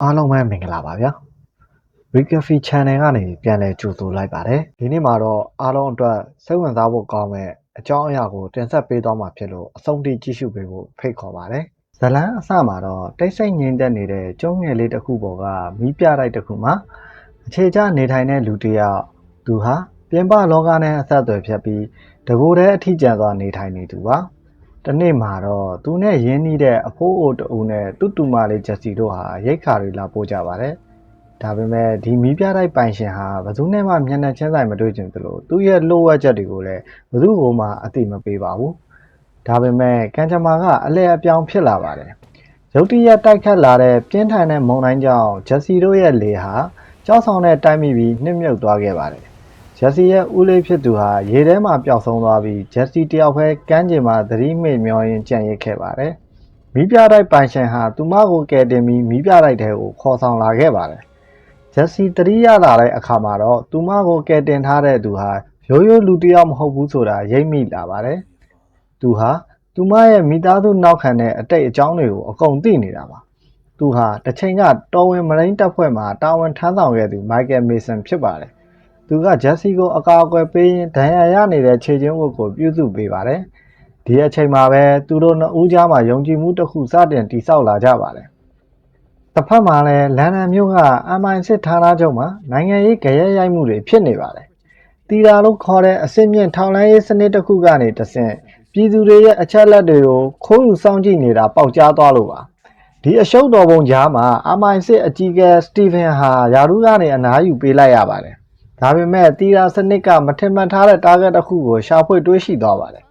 အားလုံးပဲမင်္ဂလာပါဗျာ Recafé Channel ကနေပြန်လည်ကြိုဆိုလိုက်ပါတယ်ဒီနေ့မှာတော့အားလုံးအတွက်စိတ်ဝင်စားဖို့ကောင်းမဲ့အကြောင်းအရာကိုတင်ဆက်ပေးသွားမှာဖြစ်လို့အဆုံးထိကြည့်ရှုပေးဖို့ဖိတ်ခေါ်ပါတယ်ဇလန်းအစမှာတော့တိတ်ဆိတ်ငြိမ်သက်နေတဲ့ကျုံးငယ်လေးတစ်ခုပေါ်ကမီးပြတိုက်တစ်ခုမှာအခြေချနေထိုင်တဲ့လူတစ်ယောက်သူဟာပြင်ပလောကနဲ့အဆက်အသွယ်ဖြတ်ပြီးတကူတည်းအထီးကျန်စွာနေထိုင်နေသူပါတနေ့မှာတော့သူနဲ့ရင်းနှီးတဲ့အဖိုးအိုတူနဲ့တူတူမလေးဂျက်စီတို့ဟာရိတ်ခါတွေလာပို့ကြပါတယ်ဒါပေမဲ့ဒီမီးပြတိုက်ပိုင်ရှင်ဟာဘယ်သူနဲ့မှမျက်နှာချင်းဆိုင်မတွေ့ချင်သလိုသူ့ရဲ့လိုအပ်ချက်တွေကိုလည်းဘယ်သူ့မှအသိမပေးပါဘူးဒါပေမဲ့ကံကြမ္မာကအလဲအပြောင်းဖြစ်လာပါတယ်ရုတ်တရက်တိုက်ခတ်လာတဲ့ပြင်းထန်တဲ့မုန်တိုင်းကြောင့်ဂျက်စီတို့ရဲ့လေဟာကြောက်ဆောင်နဲ့တိုက်မိပြီးနှိမ့်မြုပ်သွားခဲ့ပါတယ်ဂျက်စီရဲ့ဦးလေးဖြစ်သူဟာရေထဲမှာပျောက်ဆုံးသွားပြီးဂျက်စီတယောက်ပဲကမ်းခြေမှာသတိမေ့မျောရင်းကြံ့ရစ်ခဲ့ပါတယ်မီးပြတိုက်ပိုင်ရှင်ဟာသူမကိုကယ်တင်ပြီးမီးပြတိုက်ထဲကိုခေါ်ဆောင်လာခဲ့ပါတယ်ဂျက်စီတတိယလာတဲ့အခါမှာတော့သူမကိုကယ်တင်ထားတဲ့သူဟာရိုးရိုးလူတစ်ယောက်မဟုတ်ဘူးဆိုတာရိပ်မိလာပါတယ်သူဟာသူမရဲ့မိသားစုနောက်ခံတဲ့အတိတ်အကြောင်းတွေကိုအကုန်သိနေတာပါသူဟာတစ်ချိန်ကတော်ဝင်မရိန်းတပ်ဖွဲ့မှာတာဝန်ထမ်းဆောင်ခဲ့သူမိုက်ကယ်မေဆန်ဖြစ်ပါတယ်သူကဂျက်စီကိုအကာအကွယ်ပေးရင်းဒဏ်ရာရနေတဲ့ခြေချင်းဝတ်ကိုပြုစုပေးပါတယ်ဒီအချိန်မှာပဲသူတို့နှစ်ဦးကြားမှာယုံကြည်မှုတစ်ခုစတင်တည်ဆောက်လာကြပါတယ်တစ်ဖက်မှာလည်းလန်ဒန်မြို့က MI6 ဌာနချုပ်မှာနိုင်ငံရေးကြရဲရိုက်မှုတွေဖြစ်နေပါတယ်တီတာလို့ခေါ်တဲ့အစစ်မြင့်ထောင်လှမ်းရေးစနစ်တစ်ခုကနေတဆင့်ပြည်သူတွေရဲ့အချက်လက်တွေကိုခိုးယူစောင့်ကြည့်နေတာပေါက်ကြားသွားလို့ပါဒီအရှုပ်တော်ပုံကြားမှာ MI6 အကြီးအကဲစတီဗင်ဟာယာရုကနေအနားယူပေးလိုက်ရပါတယ်ဒါပေမဲ့တီရာစနစ်ကမထင်မှတ်ထားတဲ့ target တစ်ခုကိုရှာဖွေတွေးရှိသွားပါတယ်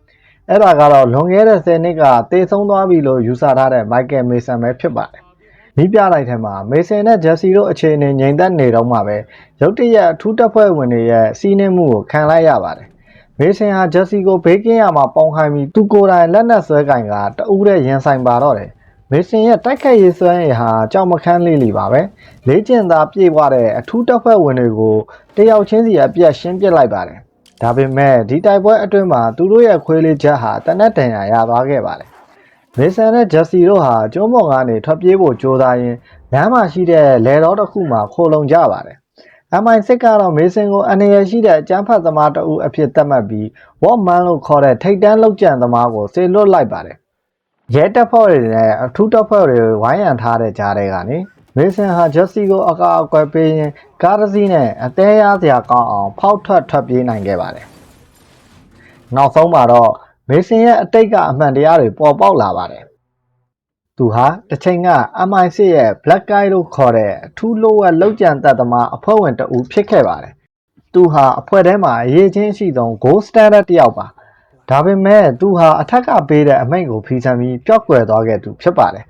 အဲ့ဒါကတော့လွန်ခဲ့တဲ့10နှစ်ကတေဆုံးသွားပြီလို့ယူဆထားတဲ့မိုက်ကယ်မေဆန်ပဲဖြစ်ပါတယ်မီးပြလိုက်ထဲမှာမေဆန်နဲ့ဂျက်စီတို့အခြေအနေငြိမ်သက်နေတော့မှပဲရုတ်တရက်အထူးတပ်ဖွဲ့ဝင်တွေရဲ့စီးနှင်းမှုကိုခံလိုက်ရပါတယ်မေဆန်ဟာဂျက်စီကိုဘေးကင်းရမှာပေါင်ခိုင်းပြီးသူကိုယ်တိုင်လက်နက်ဆွဲကင်ကတအူးတဲ့ရင်ဆိုင်ပါတော့တယ်မေဆန်ရဲ့တိုက်ခိုက်ရေးစွမ်းရည်ဟာကြောက်မခန်းလေးလီပါပဲလေ့ကျင့်သားပြေးသွားတဲ့အထူးတပ်ဖွဲ့ဝင်တွေကိုတယောက်ချင်းစီအပြတ်ရှင်းပစ်လိုက်ပါတယ်ဒါပေမဲ့ဒီတိုက်ပွဲအတွင်းမှာသူတို့ရဲ့ခွေးလေးချက်ဟာတနက်တန်ရာရသွားခဲ့ပါတယ်မေဆန်နဲ့ဂျက်စီတို့ဟာကျုံးပေါ်ကနေထွက်ပြေးဖို့ကြိုးစားရင်းလမ်းမှာရှိတဲ့လယ်တော်တစ်ခုမှာခိုလုံကြပါတယ်MI6 ကတော့မေဆန်ကိုအနေရရှိတဲ့အကျန်းဖတ်သမားတအုပ်အဖြစ်သတ်မှတ်ပြီးဝေါ့မန်လို့ခေါ်တဲ့ထိတ်တန်းလောက်ကျန်သမားကိုဆေလွတ်လိုက်ပါတယ်ရဲတပ်ဖွဲ့တွေနဲ့အထူးတပ်ဖွဲ့တွေဝိုင်းရံထားတဲ့ကြားထဲကနေမေဆန်ဟာဂျက်စီကိုအကာအကွယ်ပေးရင်းကားတစ်စီးနဲ့အသေးရစရာကောင်းအောင်ဖောက်ထွက်ပြေးနိုင်ခဲ့ပါတယ်နောက်ဆုံးမှာတော့မေဆန်ရဲ့အတိတ်ကအမှန်တရားတွေပေါ်ပေါက်လာပါတယ်သူဟာတစ်ချိန်က MI6 ရဲ့ Black Guy လို့ခေါ်တဲ့အထူးလိုဝက်လောက်ကျန်တပ်သမားအဖွဲ့ဝင်တအူဖြစ်ခဲ့ပါတယ်သူဟာအဖွဲ့ထဲမှာအရေးချင်းရှိဆုံး Gold Standard တယောက်ပါဒါပေမဲ့သူဟာအထက်ကပေးတဲ့အမိန့်ကိုဖီဆန်ပြီးပျောက်ကွယ်သွားခဲ့သူဖြစ်ပါတယ်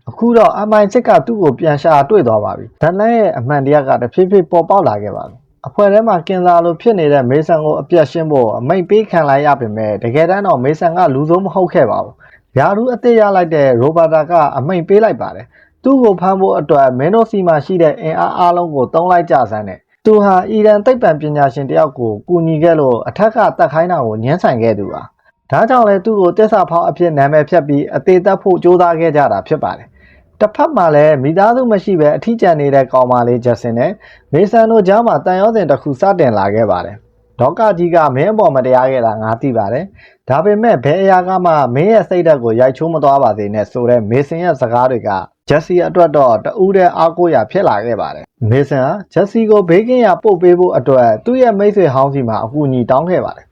အခုတော့ MI6 ကသူ့ကိုပြန်ရှာတွေ့သွားပါပြီ။ဒန်လန်ရဲ့အမှန်တရားကတဖြည်းဖြည်းပေါ်ပေါက်လာခဲ့ပါပြီ။အဖွဲ့ထဲမှာကင်ဆာလိုဖြစ်နေတဲ့မေဆန်ကိုအပြတ်ရှင်းဖို့အမိန့်ပေးခံလိုက်ရပေမဲ့တကယ်တမ်းတော့မေဆန်ကလူဆိုးမဟုတ်ခဲ့ပါဘူး။ယာရူအသက်ရလိုက်တဲ့ရိုဘာတာကအမိန့်ပေးလိုက်ပါတယ်။သူ့ကိုဖမ်းဖို့အတွက်မင်းတို့စီမှာရှိတဲ့အင်အားအလုံးကိုတုံးလိုက်ကြစမ်းတဲ့သူဟာအီရန်သိပ္ပံပညာရှင်တယောက်ကိုကူညီခဲ့လို့အထက်ကတတ်ခိုင်းတာကိုညှင်းဆန်ခဲ့သူပါ။ဒါကြောင့်လဲသူ့ကိုတစ္ဆာဖောက်အဖြစ်နာမည်ဖြတ်ပြီးအသေးသက်ဖို့ကြိုးစားခဲ့ကြတာဖြစ်ပါတယ်။တစ်ဖက်မှာလည်းမိသားစုမရှိပဲအထီးကျန်နေတဲ့ကောင်မလေးဂျက်ဆင်နဲ့မေဆန်တို့ကြားမှာတန်ရောစင်တစ်ခုစတင်လာခဲ့ပါတယ်။ဒေါကကြီးကမင်းအပေါ်မတရားခဲ့တာငါသိပါတယ်။ဒါပေမဲ့ဘယ်အရာကမှမင်းရဲ့စိတ်ဓာတ်ကိုရိုက်ချိုးမသွားပါစေနဲ့ဆိုတဲ့မေဆန်ရဲ့စကားတွေကဂျက်စီအတွက်တော့တူးတဲ့အားကိုးရာဖြစ်လာခဲ့ပါတယ်။မေဆန်ဟာဂျက်စီကိုဘေးကင်းရာပို့ပေးဖို့အတွက်သူ့ရဲ့မိတ်ဆွေဟောင်းစီမှာအကူအညီတောင်းခဲ့ပါတယ်။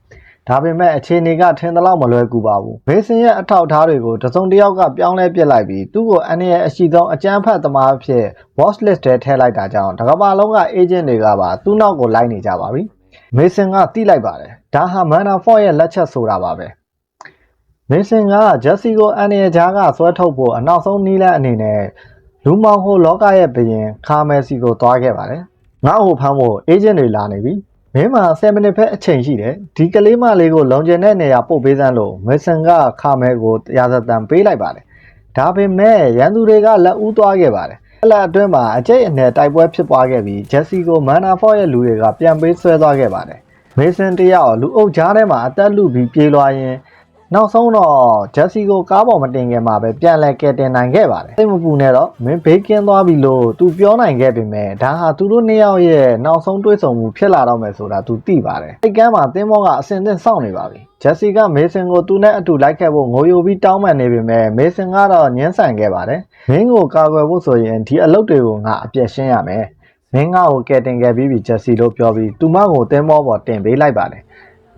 ဒါပေမဲ့အခြေအနေကထင်သလောက်မလွယ်ကူပါဘူး။မေဆန်ရဲ့အထောက်အထားတွေကိုတစုံတစ်ယောက်ကပြောင်းလဲပစ်လိုက်ပြီးသူ့ကိုအန်ရဲ့အရှိဆုံးအကြမ်းဖက်သမားအဖြစ် watch list ထဲထည့်လိုက်တာကြောင့်တကမ္ဘာလုံးက agent တွေကပါသူ့နောက်ကိုလိုက်နေကြပါပြီ။မေဆန်ကသိလိုက်ပါတယ်။ဒါဟာမန်နာဖော့ရဲ့လက်ချက်ဆိုတာပါပဲ။မေဆန်ကဂျက်စီကိုအန်ရဲ့ဂျားကဆွဲထုတ်ဖို့အနောက်ဆုံးနီးလန်းအနေနဲ့လူမောင်ဟိုလောကရဲ့ဘရင်ခါမယ်စီကိုသွားခဲ့ပါတယ်။ငါ့ကိုဖမ်းဖို့ agent တွေလာနေပြီ။မင်းမှာ10မိနစ်ပဲအချိန်ရှိတယ်ဒီကလေးမလေးကိုလုံခြုံတဲ့နေရာပို့ပေးစမ်းလို့မေဆန်ကခါမဲကိုရာဇသံပေးလိုက်ပါတယ်ဒါပေမဲ့ရန်သူတွေကလက်ဦးသွားခဲ့ပါတယ်အဲ့လက်အတွင်းမှာအကျိတ်အနယ်တိုက်ပွဲဖြစ်ပွားခဲ့ပြီးဂျက်စီကိုမန်နာဖော့ရဲ့လူတွေကပြန်ပေးဆွဲသွားခဲ့ပါတယ်မေဆန်တယောက်လူအုပ်ကြားထဲမှာအသက်လူပြီးပြေးလွှားရင်း နောက်ဆုံးတော့ဂျက်စီကိုကားပေါ်မတင်ခင်မှာပဲပြန်လဲကယ်တင်နိုင်ခဲ့ပါတယ်စိတ်မပူနဲ့တော့မင်းဘေးကင်းသွားပြီလို့သူပြောနိုင်ခဲ့ပေမဲ့ဒါဟာသူတို့နှစ်ယောက်ရဲ့နောက်ဆုံးတွေ့ဆုံမှုဖြစ်လာတော့မယ်ဆိုတာသူသိပါတယ်စိတ်ကမ်းမှာသင်းမောကအစင်သင့်စောင့်နေပါပြီဂျက်စီကမေဆင်ကိုသူနဲ့အတူလိုက်ခဲ့ဖို့ငိုယိုပြီးတောင်းပန်နေပေမဲ့မေဆင်ကတော့ညှင်းဆန်ခဲ့ပါတယ်မင်းကိုကာကွယ်ဖို့ဆိုရင်ဒီအလုပ်တွေကိုငါအပြည့်ရှင်းရမယ်မင်းငါ့ကိုကယ်တင်ခဲ့ပြီးဂျက်စီလို့ပြောပြီးသူမကိုသင်းမောပေါ်တင်ပေးလိုက်ပါတယ်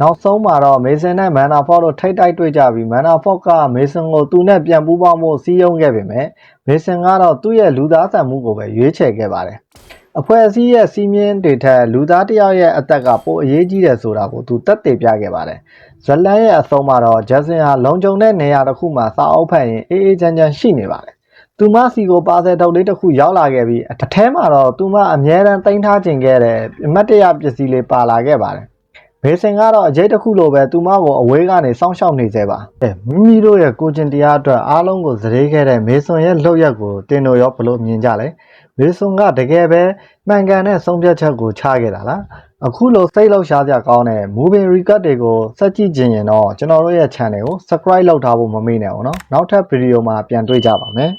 နောက်ဆုံးမှာတော့မေဆင်နဲ့မန်နာဖော့တို့ထိတ်တိုက်တွေ့ကြပြီးမန်နာဖော့ကမေဆင်ကိုသူနဲ့ပြန်ပူးပေါင်းဖို့စီးရုံးခဲ့ပေမဲ့မေဆင်ကတော့သူ့ရဲ့လူသားဆန်မှုကိုပဲရွေးချယ်ခဲ့ပါတယ်အဖွဲ့အစည်းရဲ့စီးမြင်တွေထက်လူသားတစ်ယောက်ရဲ့အသက်ကပိုအရေးကြီးတယ်ဆိုတာကိုသူသက်သေပြခဲ့ပါတယ်ဇလန်ရဲ့အဆုံးမှာတော့ဂျက်ဆင်ဟာလုံခြုံတဲ့နေရာတစ်ခုမှာစာအုပ်ဖတ်ရင်အေးအေးချမ်းချမ်းရှိနေပါတယ်သူမစီကိုပါဆယ်ထုတ်လေးတစ်ခုရောက်လာခဲ့ပြီးအထဲမှာတော့သူမအမြဲတမ်းတင်ထားခြင်းခဲ့တဲ့အမတ်တရပစ္စည်းလေးပါလာခဲ့ပါတယ်မေဆင်ကတော့အကျိတ်တစ်ခုလိုပဲသူမကိုအဝေးကနေစောင့်ရှောက်နေသေးပါမိမိတို့ရဲ့ကိုကျင်တရားအတွက်အားလုံးကိုစရေးခဲ့တဲ့မေဆွန်ရဲ့လှုပ်ရက်ကိုတင်တို့ရောဘလို့မြင်ကြလဲမေဆွန်ကတကယ်ပဲမှန်ကန်တဲ့ဆုံးဖြတ်ချက်ကိုချခဲ့တာလားအခုလိုစိတ်လှုပ်ရှားစရာကောင်းတဲ့ moving record တွေကိုစက်ကြည့်ခြင်းရင်တော့ကျွန်တော်တို့ရဲ့ channel ကို subscribe လုပ်ထားဖို့မမေ့နဲ့အောင်နော်နောက်ထပ်ဗီဒီယိုမှာပြန်တွေ့ကြပါမယ်